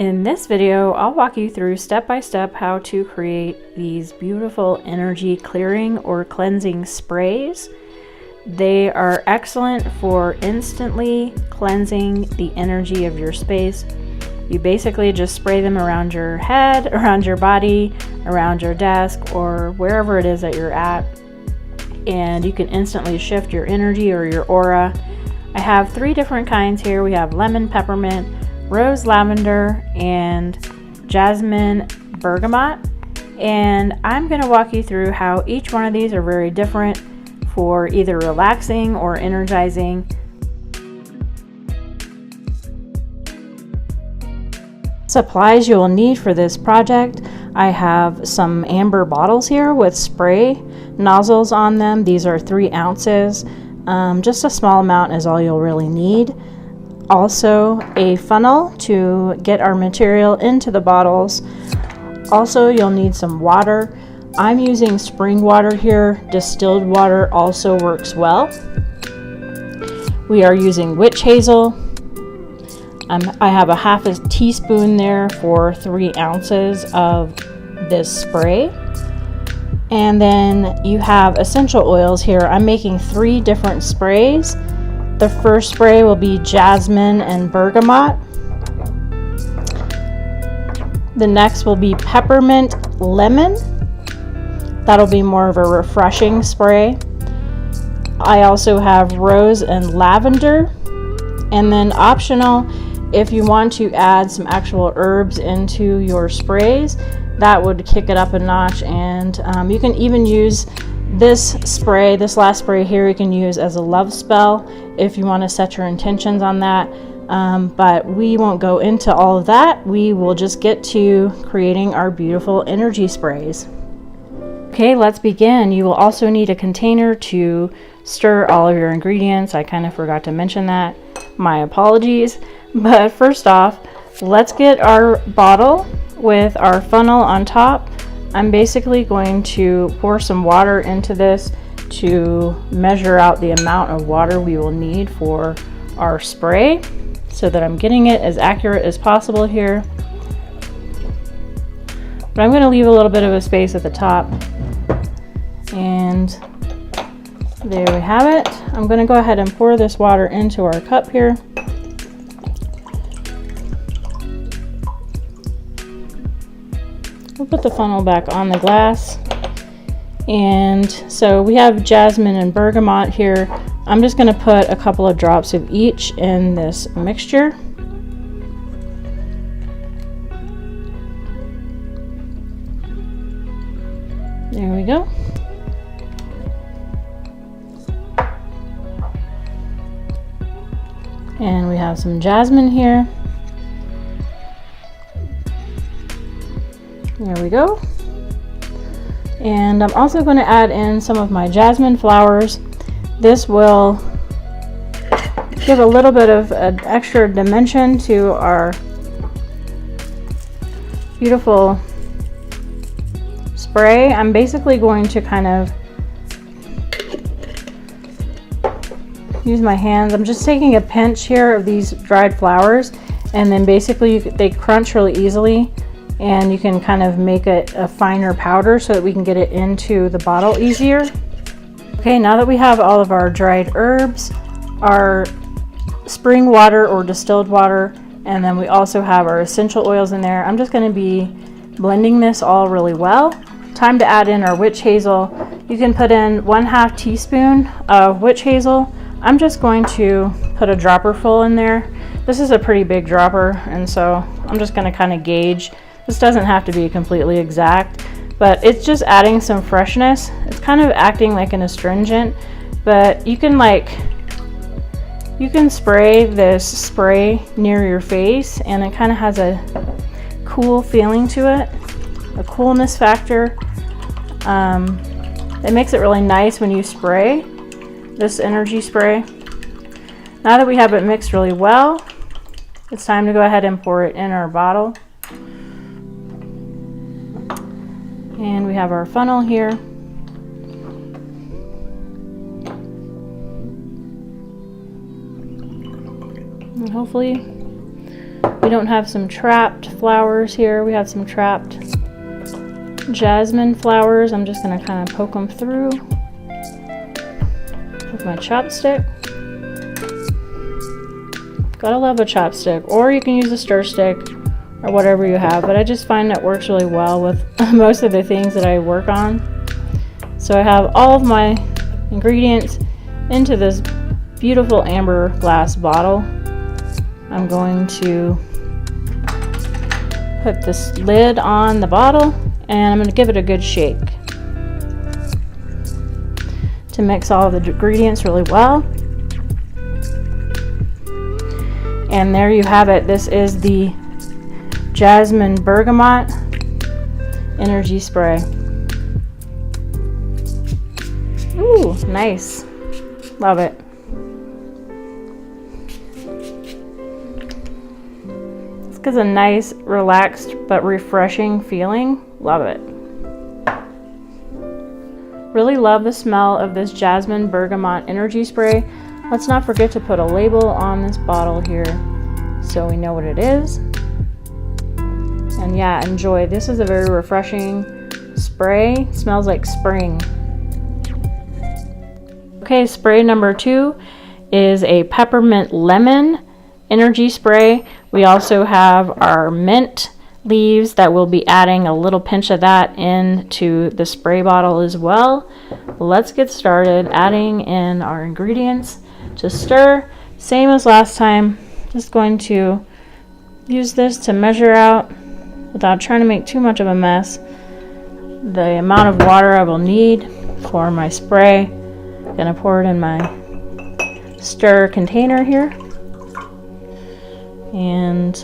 In this video, I'll walk you through step by step how to create these beautiful energy clearing or cleansing sprays. They are excellent for instantly cleansing the energy of your space. You basically just spray them around your head, around your body, around your desk, or wherever it is that you're at, and you can instantly shift your energy or your aura. I have 3 different kinds here. We have lemon peppermint, rose lavender, and jasmine bergamot, and I'm going to walk you through how each one of these are very different for either relaxing or energizing. Supplies you will need for this project: I have some amber bottles here with spray nozzles on them. These are 3 ounces. Just a small amount is all you'll really need. Also a funnel to get our material into the bottles. Also you'll need some water. I'm using spring water here. Distilled water also works well. We are using Witch Hazel. I have a half a teaspoon there for 3 ounces of this spray. And then you have essential oils here. I'm making 3 different sprays. The first spray will be jasmine and bergamot. The next will be peppermint lemon. That'll be more of a refreshing spray. I also have rose and lavender. And then optional, if you want to add some actual herbs into your sprays, that would kick it up a notch. And you can even use this spray, this last spray here, you can use as a love spell if you want to set your intentions on that. But we won't go into all of that. We will just get to creating our beautiful energy sprays. Okay, let's begin. You will also need a container to stir all of your ingredients. I kind of forgot to mention that. My apologies. But first off, let's get our bottle with our funnel on top. I'm basically going to pour some water into this to measure out the amount of water we will need for our spray, so that I'm getting it as accurate as possible here. But I'm going to leave a little bit of a space at the top. And there we have it. I'm going to go ahead and pour this water into our cup here. We'll put the funnel back on the glass. And so we have jasmine and bergamot here. I'm just going to put a couple of drops of each in this mixture. There we go. And we have some jasmine here. There we go. And I'm also going to add in some of my jasmine flowers. This will give a little bit of an extra dimension to our beautiful spray. I'm basically going to kind of use my hands. I'm just taking a pinch here of these dried flowers, and then basically they crunch really easily, and you can kind of make it a finer powder so that we can get it into the bottle easier. Okay, now that we have all of our dried herbs, our spring water or distilled water, and then we also have our essential oils in there, I'm just going to be blending this all really well. Time to add in our witch hazel. You can put in 1/2 teaspoon of witch hazel. I'm just going to put a dropper full in there. This is a pretty big dropper, and so I'm just going to kind of gauge. This doesn't have to be completely exact, but it's just adding some freshness. It's kind of acting like an astringent, but you can spray this spray near your face, and it kind of has a cool feeling to it, a coolness factor. It makes it really nice when you spray this energy spray. Now that we have it mixed really well, it's time to go ahead and pour it in our bottle. And we have our funnel here. And hopefully We don't have some trapped flowers here. We have some trapped jasmine flowers. I'm just going to kind of poke them through with my chopstick. Gotta love a chopstick, or you can use a stir stick or whatever you have, but I just find it works really well with most of the things that I work on. So I have all of my ingredients into this beautiful amber glass bottle. I'm going to put this lid on the bottle and I'm going to give it a good shake to mix all the ingredients really well. And there you have it. This is the Jasmine Bergamot Energy Spray. Ooh, nice. Love it. This gives a nice, relaxed, but refreshing feeling. Love it. Really love the smell of this Jasmine Bergamot Energy Spray. Let's not forget to put a label on this bottle here so we know what it is. And yeah, enjoy. This is a very refreshing spray. Smells like spring. Okay, spray number 2 is a peppermint lemon energy spray. We also have our mint leaves that we'll be adding a little pinch of that into the spray bottle as well. Let's get started adding in our ingredients to stir. Same as last time, just going to use this to measure out without trying to make too much of a mess the amount of water I will need for my spray. Gonna pour it in my stir container here and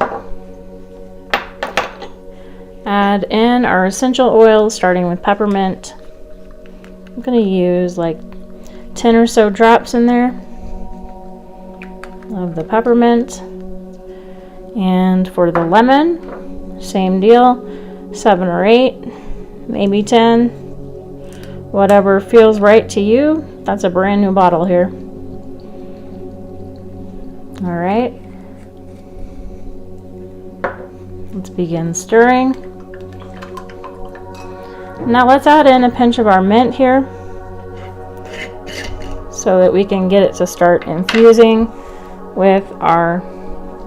add in our essential oils, starting with peppermint. I'm gonna use like 10 or so drops in there of the peppermint. And for the lemon, same deal, 7 or 8, maybe 10, whatever feels right to you. That's a brand new bottle here. All right, let's begin stirring. Now let's add in a pinch of our mint here so that we can get it to start infusing with our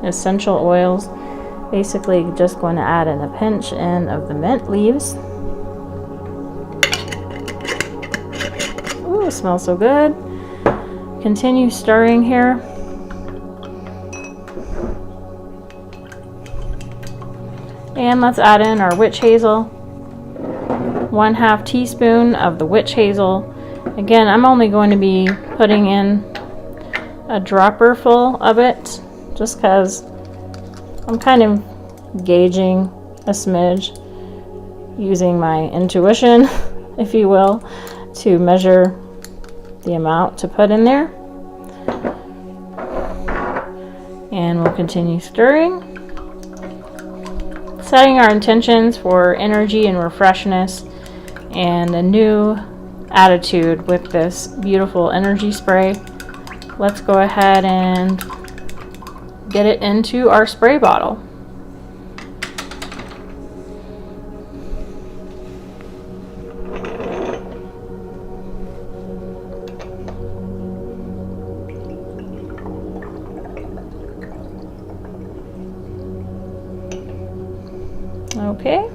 essential oils. Basically just going to add in a pinch in of the mint leaves. Ooh, it smells so good. Continue stirring here. And let's add in our witch hazel. 1/2 teaspoon of the witch hazel. Again, I'm only going to be putting in a dropper full of it just because I'm kind of gauging a smidge, using my intuition, if you will, to measure the amount to put in there. And we'll continue stirring, setting our intentions for energy and refreshness and a new attitude with this beautiful energy spray. Let's go ahead and get it into our spray bottle. Okay.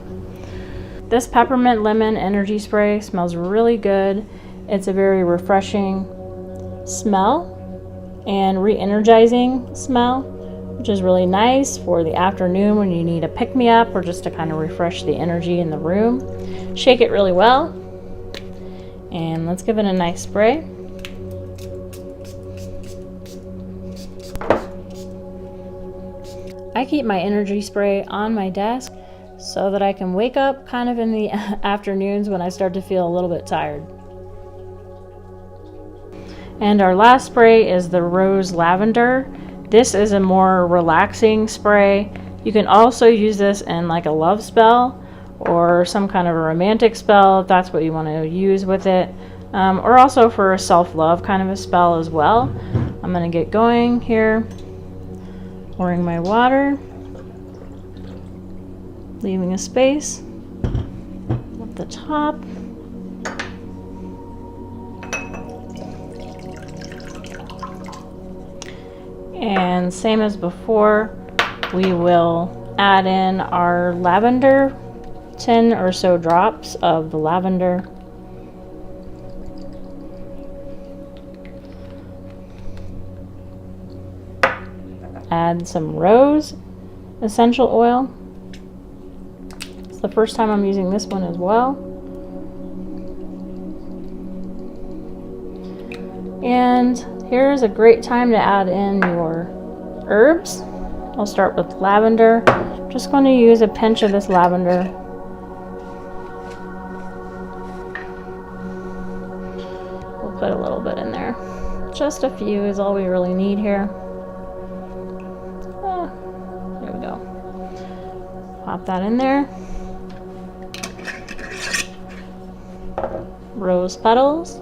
This peppermint lemon energy spray smells really good. It's a very refreshing smell and re-energizing smell, which is really nice for the afternoon when you need a pick-me-up or just to kind of refresh the energy in the room. Shake it really well and let's give it a nice spray. I keep my energy spray on my desk so that I can wake up kind of in the afternoons when I start to feel a little bit tired. And our last spray is the Rose Lavender. This is a more relaxing spray. You can also use this in like a love spell or some kind of a romantic spell if that's what you want to use with it, or also for a self-love kind of a spell as well. I'm going to get going here, pouring my water. leaving a space at the top. And same as before, we will add in our lavender, 10 or so drops of the lavender. Add some Rose Essential Oil. It's the first time I'm using this one as well. And here's a great time to add in your herbs. I'll start with lavender. Just going to use a pinch of this lavender. We'll put a little bit in there. Just a few is all we really need here. There we go. Pop that in there. Rose petals.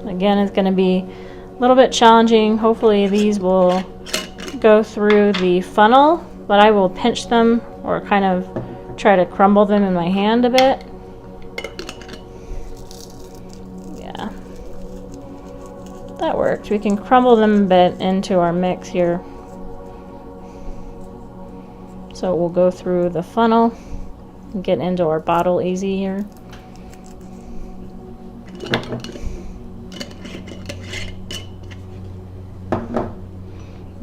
Again, it's going to be a little bit challenging. Hopefully these will go through the funnel, but I will pinch them or kind of try to crumble them in my hand a bit. Yeah, that works. We can crumble them a bit into our mix here. So we'll go through the funnel and get into our bottle easy here.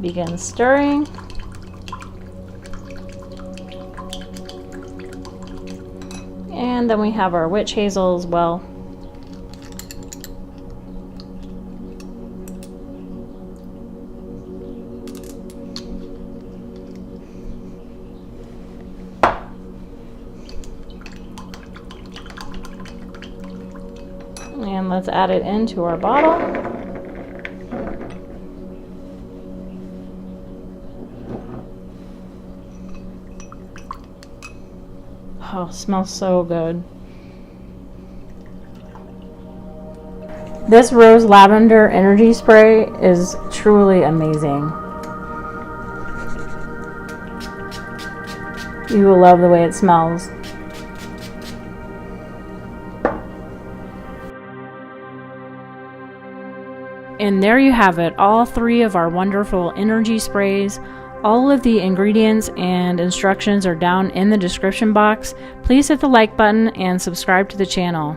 Begin stirring. And then we have our witch hazel as well. And let's add it into our bottle. Oh, smells so good. This Rose Lavender Energy Spray is truly amazing. You will love the way it smells. And there you have it, all three of our wonderful energy sprays. All of the ingredients and instructions are down in the description box. Please hit the like button and subscribe to the channel.